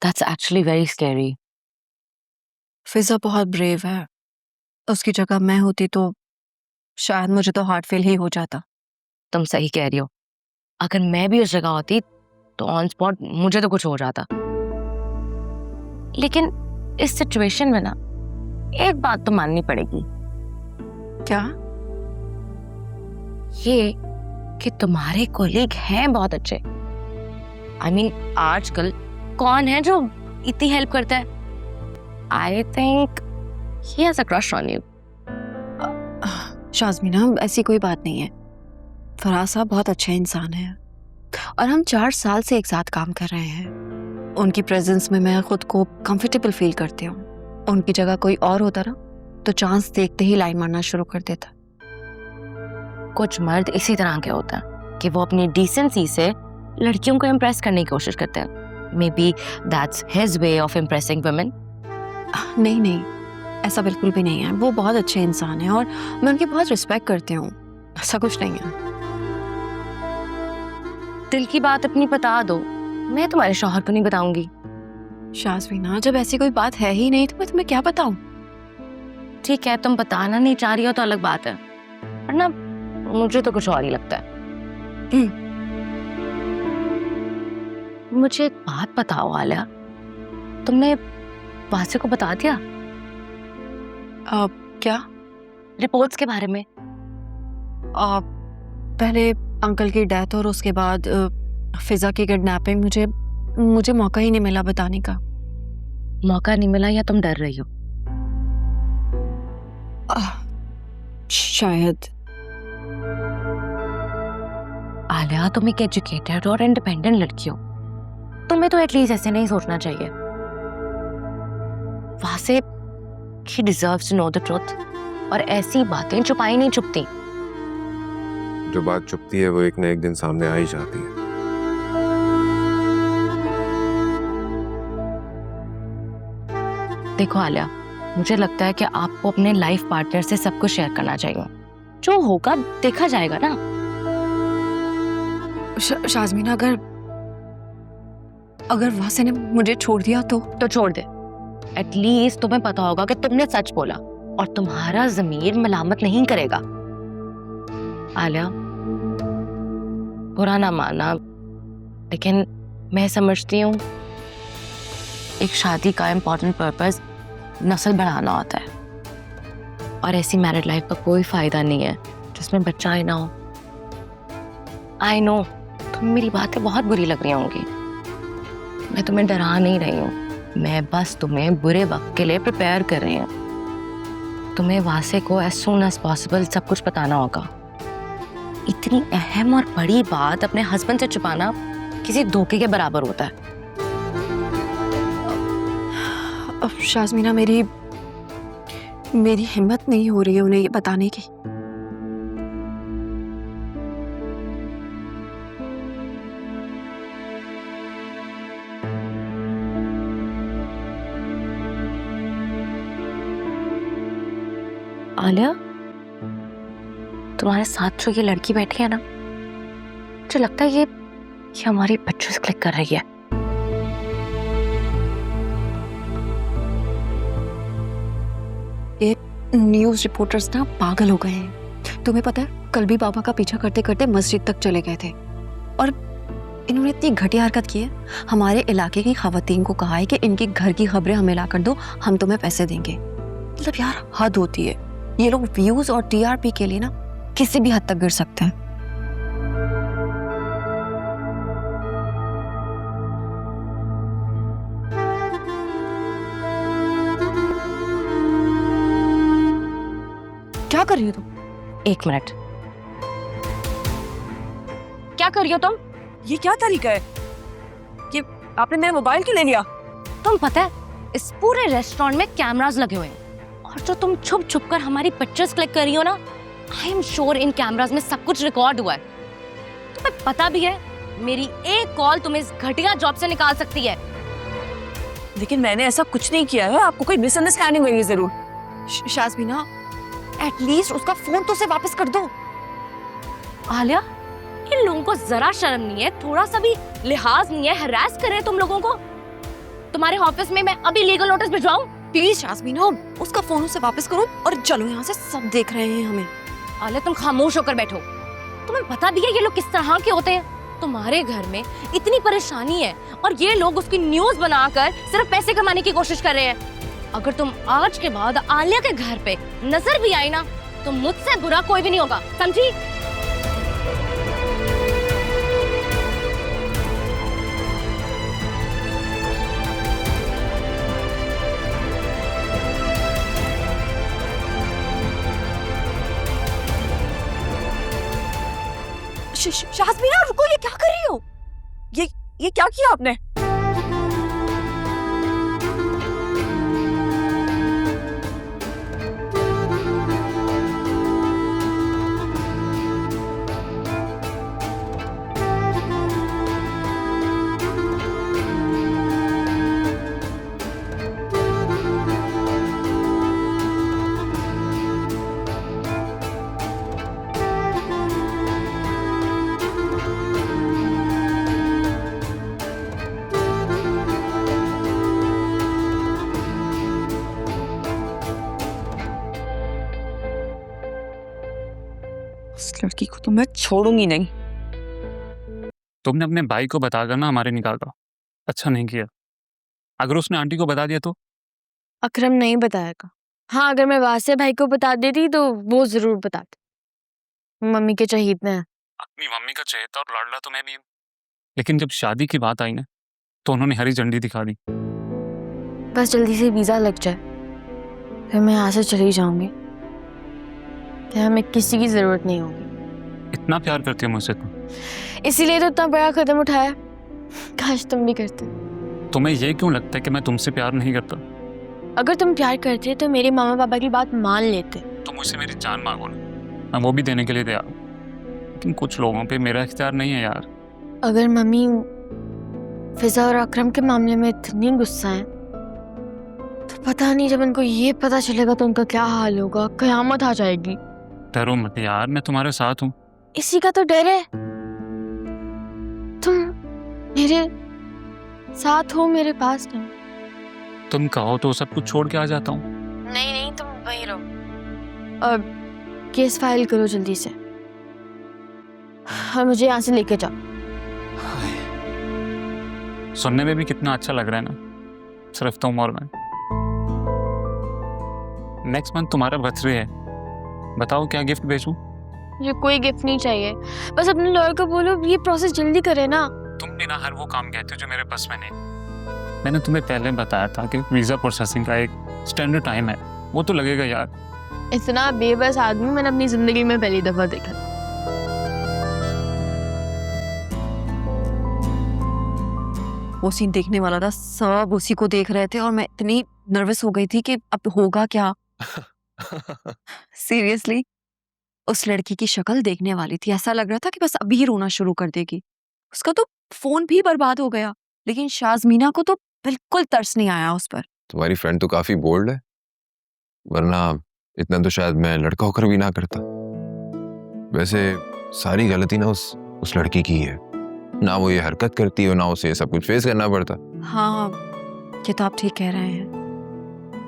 That's actually very scary. फिजा बहुत brave है। उसकी जगह मैं होती तो शायद मुझे तो हार्ट फेल ही हो जाता। तुम सही कह रही हो। अगर मैं भी उस जगह होती तो ऑन स्पॉट मुझे तो कुछ हो जाता। लेकिन इस सिचुएशन में ना एक बात तो माननी पड़ेगी। क्या? ये कि तुम्हारे कोलीग हैं बहुत अच्छे। I mean, आजकल कौन है जो इतनी हेल्प करता है? I think he has a crush on you. शाज़मीना, ऐसी कोई बात नहीं है। फराज साहब बहुत अच्छे इंसान हैं और हम 4 साल से एक साथ काम कर रहे हैं। उनकी प्रेजेंस में मैं खुद को कंफर्टेबल फील करती हूँ। उनकी जगह कोई और होता ना तो चांस देखते ही लाइन मारना शुरू कर देता। कुछ मर्द इसी तरह के होते हैं कि वो अपनी डिसेंसी से लड़कियों को इम्प्रेस करने की कोशिश करते हैं। May be that's his way of impressing women. नहीं नहीं, ऐसा बिल्कुल भी नहीं है। वो बहुत अच्छे इंसान हैं और मैं उनकी बहुत रिस्पेक्ट करती हूँ। ऐसा कुछ नहीं है। दिल की बात अपनी बता दो, मैं तुम्हारे शौहर को नहीं बताऊंगी। शाज़मीना, जब ऐसी कोई बात है ही नहीं तो मैं तुम्हें क्या बताऊं? ठीक है, तुम बताना नहीं चाह रही हो तो अलग बात है, वरना मुझे तो कुछ और ही लगता है। मुझे एक बात बताओ आलिया, तुमने वासे को बता दिया क्या? रिपोर्ट्स के बारे में? पहले अंकल की डेथ और उसके बाद फिजा की किडनैपिंग। मुझे मौका ही नहीं मिला बताने का। मौका नहीं मिला या तुम डर रही हो? शायद। आलिया, तुम एक एजुकेटेड और इंडिपेंडेंट लड़की हो, तुम्हें तो एटलीस्ट ऐसे नहीं सोचना चाहिए। वासे he deserves to know the truth, और ऐसी बातें छुपाई नहीं छुपती। जो बात छुपती है वो एक न एक दिन सामने आ ही जाती है। देखो आलिया, मुझे लगता है कि आपको अपने लाइफ पार्टनर से सब कुछ शेयर करना चाहिए। जो होगा देखा जाएगा ना। शाज़मीना, अगर वासे ने मुझे छोड़ दिया तो छोड़ दे। एटलीस्ट तुम्हें पता होगा कि तुमने सच बोला और तुम्हारा ज़मीर मलामत नहीं करेगा। आलिया, बुरा ना मानना, लेकिन मैं समझती हूँ एक शादी का इम्पोर्टेंट पर्पस नस्ल बढ़ाना होता है, और ऐसी मैरिड लाइफ का कोई फायदा नहीं है जिसमें बच्चा ही ना हो। आई नो तुम्हें मेरी बातें बहुत बुरी लग रही होंगी, मैं तुम्हें डरा नहीं रही हूँ, मैं बस तुम्हें बुरे वक्त के लिए प्रिपेयर कर रही हूँ। तुम्हें वासे को as soon as possible सब कुछ बताना होगा। इतनी अहम और बड़ी बात अपने हस्बैंड से छुपाना किसी धोखे के बराबर होता है। अब शाज़मीना, मेरी हिम्मत नहीं हो रही है उन्हें ये बताने की। आलिया, तुम्हारे साथ जो ये लड़की बैठी है ना, मुझे लगता है ये हमारी पिक्चर्स क्लिक कर रही है। ये न्यूज़ रिपोर्टर्स ना पागल हो गए हैं। तुम्हें पता है, कल भी बाबा का पीछा करते करते मस्जिद तक चले गए थे और इन्होंने इतनी घटिया हरकत की है। हमारे इलाके की खवातीन को कहा है कि इनकी घर की खबरें हमें ला कर दो, हम तुम्हें पैसे देंगे। मतलब यार, हद होती है। ये लोग व्यूज और टीआरपी के लिए ना किसी भी हद तक गिर सकते हैं। क्या कर रही हो तुम? एक मिनट, क्या कर रही हो तुम? ये क्या तरीका है? ये आपने मेरा मोबाइल क्यों ले लिया? तुम पता है इस पूरे रेस्टोरेंट में कैमरास लगे हुए हैं, और जो तुम छुप छुप कर हमारी पिक्चर्स क्लिक कर रही हो ना, I am sure in cameras में सब कुछ रिकॉर्ड हुआ है। तुम्हें पता भी है मेरी एक कॉल तुम्हें इस घटिया जॉब से निकाल सकती है। लेकिन मैंने ऐसा कुछ नहीं किया है, आपको कोई मिसअंडरस्टैंडिंग हुई है जरूर। शाज़मीना, एटलीस्ट उसका फोन तो उसे वापस कर दो। आलिया, इन लोगों को जरा शर्म नहीं है, थोड़ा सा भी लिहाज नहीं है, हरास कर रहे हैं तुम लोगों को। तुम्हारे ऑफिस में मैं अभी लीगल नोटिस भिजवाऊं? प्लीज यास्मीना, उसका फोन उसे वापस करो और चलो यहाँ से, सब देख रहे हैं हमें। आले तुम खामोश होकर बैठो। तुम्हें पता भी है ये लोग किस तरह के होते हैं? तुम्हारे घर में इतनी परेशानी है और ये लोग उसकी न्यूज बनाकर सिर्फ पैसे कमाने की कोशिश कर रहे हैं। अगर तुम आज के बाद आलिया के घर पे नजर भी आई ना तो मुझसे बुरा कोई भी नहीं होगा, समझी? शाज़मीना रुको, ये क्या कर रही हो? ये क्या किया आपने? उस लड़की को तो मैं छोड़ूंगी नहीं। तुमने अपने भाई को बताकर ना हमारे निकाला, अच्छा नहीं किया। अगर उसने आंटी को बता दिया तो? अकरम नहीं बताएगा। हाँ, अगर मैं वासे भाई को बता देती तो वो जरूर बताते। मम्मी के चहेते हैं। अपनी मम्मी का चहेता और लाडला तो मैं भी हूँ, लेकिन जब शादी की बात आई ना तो उन्होंने हरी झंडी दिखा दी। बस जल्दी से वीजा लग जाए, फिर मैं यहाँ से चली जाऊंगी। फिर हमें किसी की जरूरत नहीं होगी। इतना प्यार करती हो मुझसे तुम, इसीलिए तो इतना बड़ा कदम उठाया। काश तुम भी करते। तुम्हें ये क्यों लगता है कि मैं तुमसे प्यार नहीं करता? अगर तुम प्यार करते तो मेरे मामा पापा की बात मान लेते। तुम मुझसे मेरी जान मांगो ना, मैं वो भी देने के लिए तैयार हूँ, लेकिन कुछ लोगों पे मेरा इख्तियार नहीं है यार। अगर मम्मी फिजा और अकरम के मामले में इतनी गुस्सा है तो पता नहीं जब उनको ये पता चलेगा तो उनका क्या हाल होगा। कयामत आ जाएगी। डरो मत यार, मैं तुम्हारे साथ हूँ। इसी का तो डर है। तुम मेरे साथ हो, मेरे पास नहीं। तुम कहो तो सब कुछ छोड़ के आ जाता हूँ। नहीं नहीं, तुम वहीं रहो और केस फाइल करो जल्दी से और मुझे यहाँ से लेके जाओ। सुनने में भी कितना अच्छा लग रहा है ना, सिर्फ तुम और मैं। नेक्स्ट मंथ तुम्हारा बर्थडे है, बताओ क्या गिफ्ट भेजूं? मुझे कोई गिफ्ट नहीं चाहिए, बस अपने लॉयर को बोलो ये प्रोसेस जल्दी करे ना। तुम भी ना हर वो काम कहते हो जो मेरे बस में नहीं। मैंने तुम्हें पहले बताया था कि वीजा प्रोसेसिंग का एक स्टैंडर्ड टाइम है, वो तो लगेगा यार। इतना बेबस आदमी मैंने अपनी जिंदगी में पहली दफा देखा। वो सीन देखने वाला था, सब उसी को देख रहे थे और मैं इतनी नर्वस हो गई थी कि अब होगा क्या। सीरियसली उस लड़की की शक्ल देखने वाली थी, ऐसा लग रहा था कि बस अभी ही रोना शुरू कर देगी। उसका तो फोन भी बर्बाद हो गया, लेकिन शाज़मीना को तो बिल्कुल तरस नहीं आया उस पर। तुम्हारी फ्रेंड तो काफी बोल्ड है, वरना इतना तो शायद मैं लड़का होकर भी ना करता। वैसे सारी गलती ना उस लड़की की है, ना वो ये हरकत करती है ना उसे सब कुछ फेस करना पड़ता। हाँ, ये तो आप ठीक कह रहे हैं।